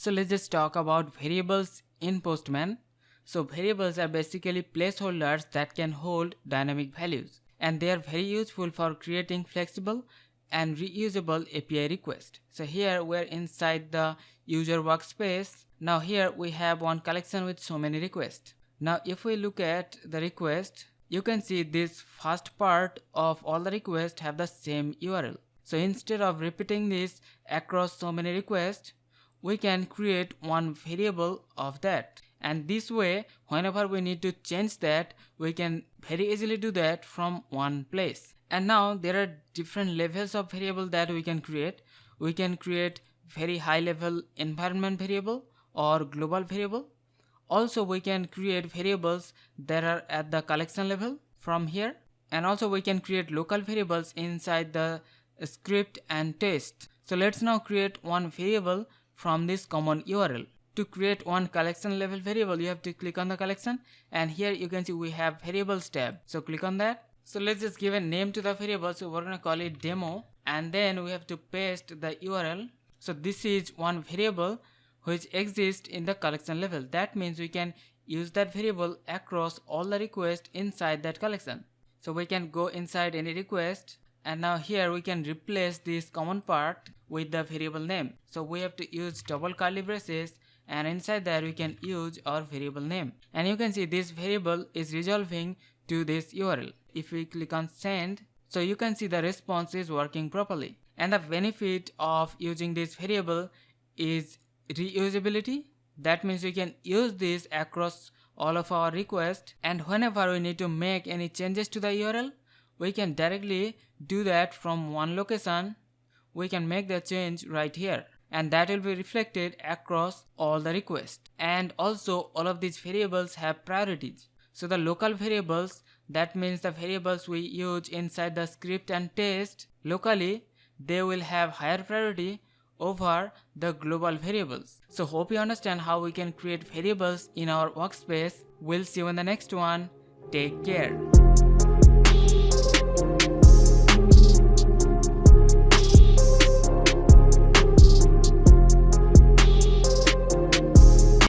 So let's just talk about variables in Postman. So variables are basically placeholders that can hold dynamic values, and they are very useful for creating flexible and reusable API requests. So here we're inside the user workspace. Now here we have one collection with so many requests. Now if we look at the request, you can see this first part of all the requests have the same URL. So instead of repeating this across so many requests, we can create one variable of that, and this way whenever we need to change that, we can very easily do that from one place. And now there are different levels of variable that we can create. We can create very high level environment variable or global variable. Also we can create variables that are at the collection level from here, and also we can create local variables inside the script and test. So let's now create one variable from this common URL. To create one collection level variable, you have to click on the collection, and here you can see we have variables tab. So click on that. So let's just give a name to the variable. So we're gonna call it demo, and then we have to paste the URL. So this is one variable which exists in the collection level. That means we can use that variable across all the requests inside that collection. So we can go inside any request, and now here we can replace this common part with the variable name. So we have to use double curly braces, and inside that we can use our variable name, and you can see this variable is resolving to this URL. If we click on send, so you can see the response is working properly. And the benefit of using this variable is reusability. That means we can use this across all of our requests, and whenever we need to make any changes to the URL, we can directly do that from one location. We can make the change right here, and that will be reflected across all the requests. And also all of these variables have priorities. So the local variables, that means the variables we use inside the script and test locally, they will have higher priority over the global variables. So hope you understand how we can create variables in our workspace. We'll see you in the next one. Take care.